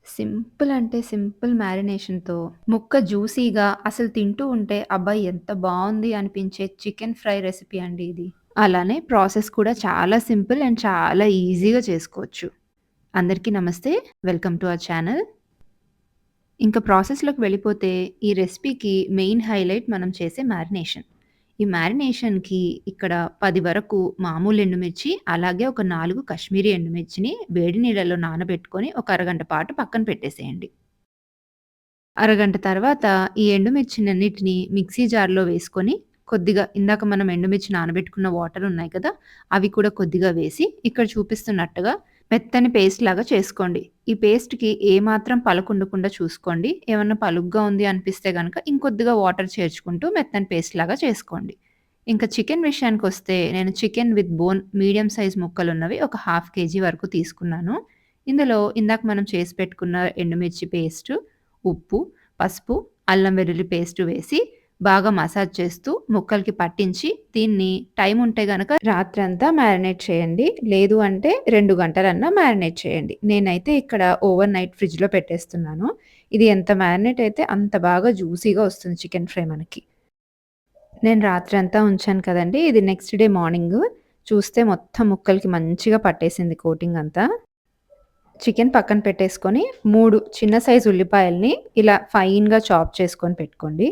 Simple అంటే simple మ్యారినేషన్‌తో ముక్క జ్యూసీగా అసలు తింటూ ఉంటే అబ్బా! ఎంత బావుంది అనిపించే చికెన్ ఫ్రై రెసిపీ అండి ఇది. అలానే ప్రాసెస్ కూడా చాలా సింపుల్ అండ్ చాలా ఈజీగా చేసుకోవచ్చు. అందరికీ నమస్తే. Welcome to our channel. ఇంక ప్రాసెస్‌లోకి వెళ్ళిపోతే ఈ రెసిపీకి మెయిన్ హైలైట్ మనం చేసే మ్యారినేషన్. ఈ మ్యారినేషన్‌కి ఇక్కడ 10 వరకు మామూలు ఎండుమిర్చి, అలాగే ఒక 4 కాశ్మీరీ ఎండుమిర్చిని వేడి నీళ్ళలో నానబెట్టుకొని ఒక అరగంట పాటు పక్కన పెట్టేసేయండి. అరగంట తర్వాత ఈ ఎండుమిర్చినన్నిటిని మిక్సీ జార్‌లో వేసుకొని, కొద్దిగా ఇందాక మనం ఎండుమిర్చి నానబెట్టుకున్న వాటర్ ఉన్నాయి కదా! అవి కూడా కొద్దిగా వేసి, ఇక్కడ చూపిస్తున్నట్టుగా మెత్తని పేస్ట్‌లాగా చేసుకోండి. ఈ పేస్ట్‌కి ఏమాత్రం పలకుండకుండా చూసుకోండి. ఏమన్నా పలుగ్గా ఉంది అనిపిస్తే గనక ఇంకొద్దిగా వాటర్ చేర్చుకుంటూ మెత్తని పేస్ట్‌లాగా చేసుకోండి. ఇంకా చికెన్ విషయానికొస్తే నేను chicken with bone medium size ముక్కలున్నవి ఒక హాఫ్ కేజీ వరకు తీసుకున్నాను. ఇందులో ఇందాక మనం చేసి పెట్టుకున్న ఎండుమిర్చి పేస్టు, ఉప్పు, పసుపు, అల్లం వెల్లుల్లి పేస్ట్ వేసి బాగా మసాజ్ చేస్తూ ముక్కలకి పట్టించి దీన్ని టైం ఉంటే గనక రాత్రంతా మ్యారినేట్ చేయండి. లేదు అంటే 2 గంటలన్నా మ్యారినేట్ చేయండి. నేనైతే ఇక్కడ ఓవర్ నైట్ ఫ్రిడ్జ్‌లో పెట్టేస్తున్నాను. ఇది ఎంత మ్యారినేట్ అయితే అంత బాగా జ్యూసీగా వస్తుంది చికెన్ ఫ్రై మనకి. నేను రాత్రంతా ఉంచాను కదండీ! ఇది నెక్స్ట్ డే మార్నింగు చూస్తే మొత్తం ముక్కలకి మంచిగా పట్టేసింది కోటింగ్ అంతా. చికెన్ పక్కన పెట్టేసుకొని 3 చిన్న సైజు ఉల్లిపాయల్ని ఇలా ఫైన్‌గా చాప్ చేసుకొని పెట్టుకోండి.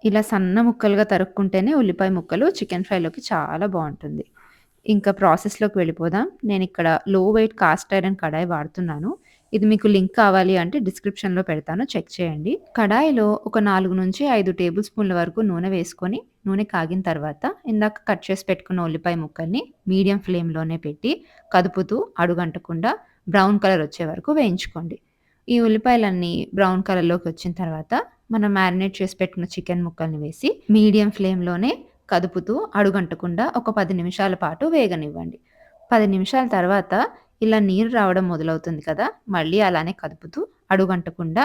ఇలా సన్న ముక్కలుగా తరుక్కుంటేనే ఉల్లిపాయ ముక్కలు చికెన్ ఫ్రైలోకి చాలా బావుంటుంది. ఇంకా ప్రాసెస్‌లోకి వెళ్ళిపోదాం. నేనిక్కడ లో వెయిట్ కాస్ట్ ఐరన్ కడాయి వాడుతున్నాను. ఇది మీకు లింక్ కావాలి అంటే డిస్క్రిప్షన్‌లో పెడతాను చెక్ చేయండి. కడాయిలో ఒక 4-5 టేబుల్ స్పూన్ల వరకు నూనె వేసుకొని, నూనె కాగిన తర్వాత ఇందాక కట్ చేసి పెట్టుకున్న ఉల్లిపాయ ముక్కల్ని మీడియం ఫ్లేమ్‌లోనే పెట్టి కదుపుతూ అడుగంటకుండా బ్రౌన్ కలర్ వచ్చే వరకు వేయించుకోండి. ఈ ఉల్లిపాయలన్నీ బ్రౌన్ కలర్‌లోకి వచ్చిన తర్వాత మనం మ్యారినేట్ చేసి పెట్టుకున్న చికెన్ ముక్కల్ని వేసి మీడియం ఫ్లేమ్‌లోనే కదుపుతూ అడుగంటకుండా ఒక 10 నిమిషాల పాటు వేగనివ్వండి. 10 నిమిషాల తర్వాత ఇలా నీరు రావడం మొదలవుతుంది కదా! మళ్ళీ అలానే కదుపుతూ అడుగంటకుండా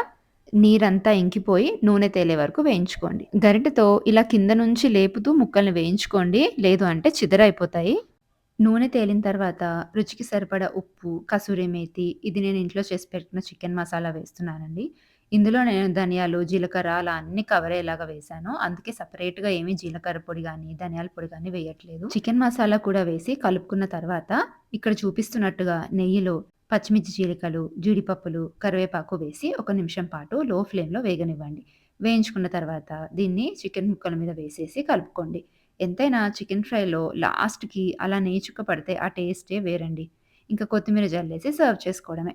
నీరంతా ఇంకిపోయి నూనె తేలే వరకు వేయించుకోండి. గరిటెతో ఇలా కింద నుంచి లేపుతూ ముక్కల్ని వేయించుకోండి. లేదు అంటే చిదరైపోతాయి. నూనె తేలిన తర్వాత రుచికి సరిపడా ఉప్పు, కసూరి మేతి ఇది నేను ఇంట్లో చేసి పెట్టుకున్న చికెన్ మసాలా వేస్తున్నానండి. ఇందులో నేను ధనియాలు, జీలకర్ర అలా అన్నీ కవర్ అయ్యేలాగా వేశాను. అందుకే సెపరేట్‌గా ఏమి జీలకర్ర పొడి గానీ, ధనియాల పొడి గానీ వేయట్లేదు. చికెన్ మసాలా కూడా వేసి కలుపుకున్న తర్వాత ఇక్కడ చూపిస్తున్నట్టుగా నెయ్యిలో పచ్చిమిర్చి చీలికలు, జీడిపప్పులు, కరివేపాకు వేసి ఒక నిమిషం పాటు లో ఫ్లేమ్‌లో వేగనివ్వండి. వేయించుకున్న తర్వాత దీన్ని చికెన్ ముక్కల మీద వేసేసి కలుపుకోండి. ఎంతైనా చికెన్ ఫ్రైలో లాస్ట్‌కి అలా నెయ్యి చుక్క పడితే ఆ టేస్టే వేరండి. ఇంకా కొత్తిమీర జల్లేసి సర్వ్ చేసుకోవడమే.